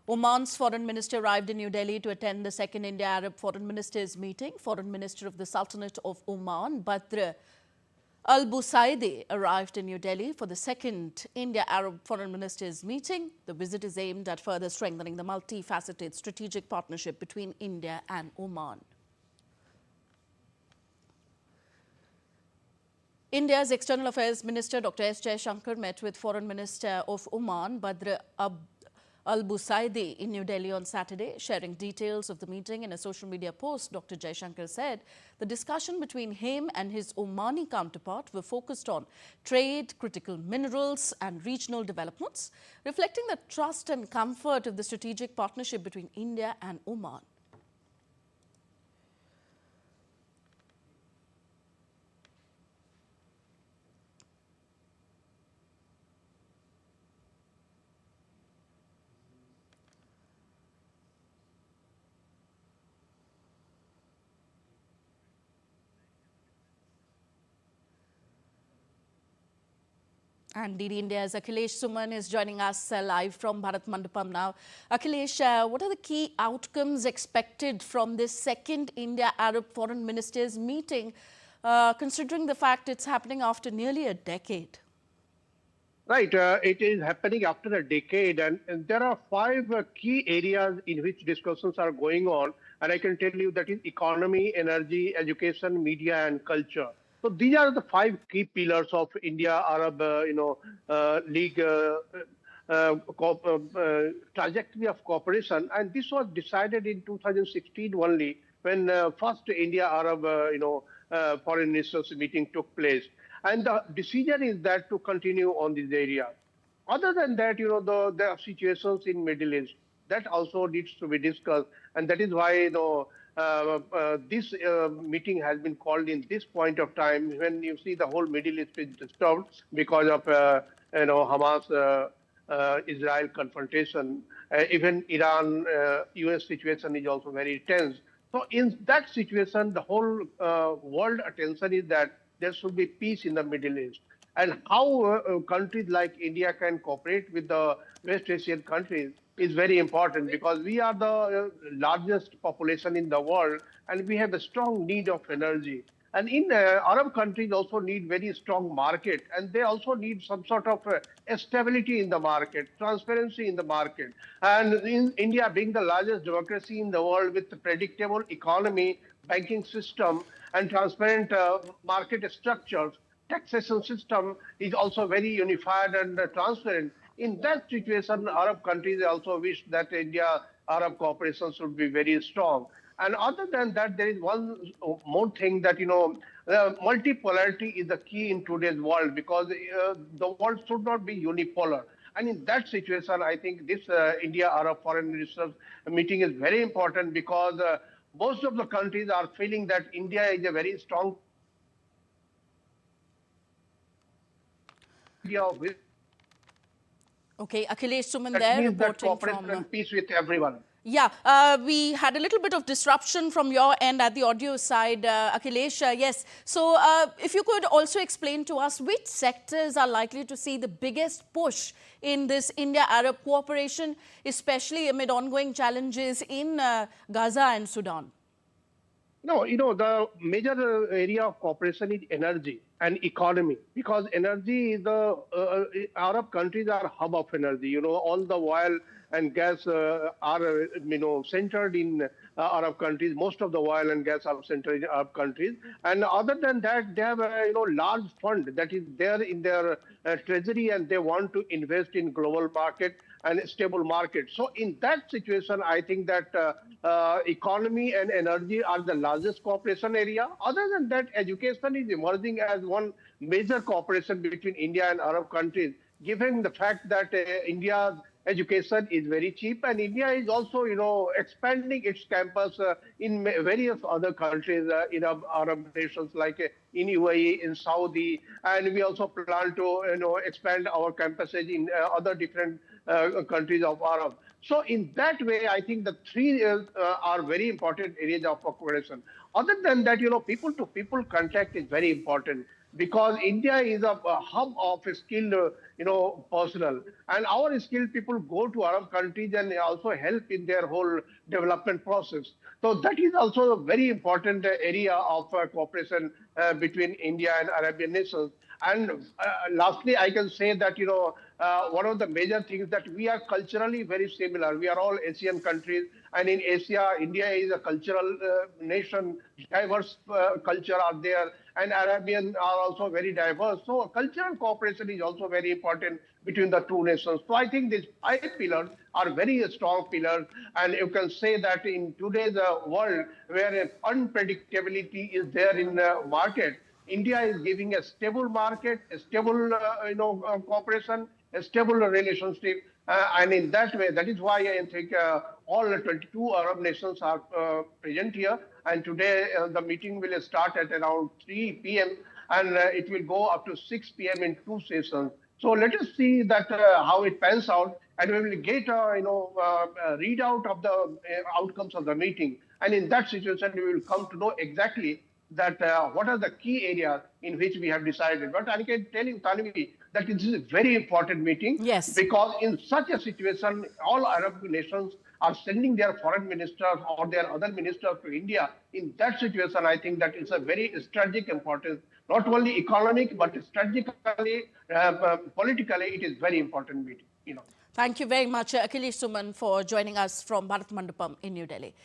Oman's foreign minister arrived in New Delhi to attend the second India-Arab foreign ministers meeting. Foreign minister of the Sultanate of Oman, Badr Al-Busaidi, arrived in New Delhi for the second India-Arab foreign ministers meeting. The visit is aimed at further strengthening the multifaceted strategic partnership between India and Oman. India's External Affairs Minister Dr. S. Jaishankar met with Foreign Minister of Oman, Badr Al-Busaidi, in New Delhi on Saturday. Sharing details of the meeting in a social media post, Dr. Jaishankar said the discussion between him and his Omani counterpart were focused on trade, critical minerals and regional developments, reflecting the trust and comfort of the strategic partnership between India and Oman. And DD India's Akhilesh Suman is joining us live from Bharat Mandapam now. Akhilesh, what are the key outcomes expected from this second India-Arab foreign ministers meeting, considering the fact it's happening after nearly a decade? Right, it is happening after a decade, and there are five key areas in which discussions are going on, and I can tell you that is economy, energy, education, media, and culture. So these are the five key pillars of India-Arab, League trajectory of cooperation, and this was decided in 2016 only when first India-Arab, foreign ministers meeting took place. And the decision is that to continue on this area. Other than that, there are situations in Middle East that also needs to be discussed, and that is why this meeting has been called in this point of time when you see the whole Middle East is disturbed because of Hamas Israel confrontation. Even Iran US situation is also very tense. So in that situation, the whole world attention is that there should be peace in the Middle East. And how countries like India can cooperate with the West Asian countries is very important because we are the largest population in the world and we have a strong need of energy. And in Arab countries also need very strong market, and they also need some sort of stability in the market, transparency in the market. And in India being the largest democracy in the world with a predictable economy, banking system, and transparent market structures, taxation system is also very unified and transparent. In that situation, Arab countries also wish that India-Arab cooperation should be very strong. And other than that, there is one more thing that, multipolarity is the key in today's world because the world should not be unipolar. And in that situation, I think this India-Arab foreign ministers meeting is very important because most of the countries are feeling that India is a very strong idea of which Okay, Akhilesh Suman there reporting cooperation and peace with everyone. Yeah, we had a little bit of disruption from your end at the audio side, Akhilesh. Yes, so if you could also explain to us which sectors are likely to see the biggest push in this India-Arab cooperation, especially amid ongoing challenges in Gaza and Sudan. No, the major area of cooperation is energy and economy because energy is the Arab countries are hub of energy. All the oil and gas are centered in Arab countries. Most of the oil and gas are centered in Arab countries. And other than that, they have a large fund that is there in their treasury, and they want to invest in global market and stable market. So in that situation, I think that economy and energy are the largest cooperation area. Other than that, education is emerging as one major cooperation between India and Arab countries, given the fact that India's education is very cheap, and India is also, expanding its campus in various other countries in Arab nations like in UAE, in Saudi, and we also plan to, expand our campuses in other different countries of Arab. So in that way, I think the three are very important areas of cooperation. Other than that, people-to-people contact is very important. because India is a hub of skilled, personnel, and our skilled people go to Arab countries and also help in their whole development process. So that is also a very important area of cooperation between India and Arabian nations. And lastly, I can say that one of the major things that we are culturally very similar. We are all Asian countries, and in Asia, India is a cultural nation. Diverse culture are there, and Arabian are also very diverse. So cultural cooperation is also very important between the two nations. So I think these five pillars are very strong pillars, and you can say that in today's world where unpredictability is there in the market, India is giving a stable market, a stable cooperation, a stable relationship, and in that way, that is why I think all the 22 Arab nations are present here. And today the meeting will start at around 3 p.m. and it will go up to 6 p.m. in two sessions. So let us see that how it pans out, and we will get a readout of the outcomes of the meeting. And in that situation, we will come to know exactly that what are the key areas in which we have decided. But I can tell you, Tanvi, that this is a very important meeting, Yes. because in such a situation, all Arab nations are sending their foreign ministers or their other ministers to India. In that situation, I think that it's a very strategic importance, not only economic, but strategically, politically, it is very important meeting. Thank you very much, Akhilesh Suman, for joining us from Bharat Mandapam in New Delhi.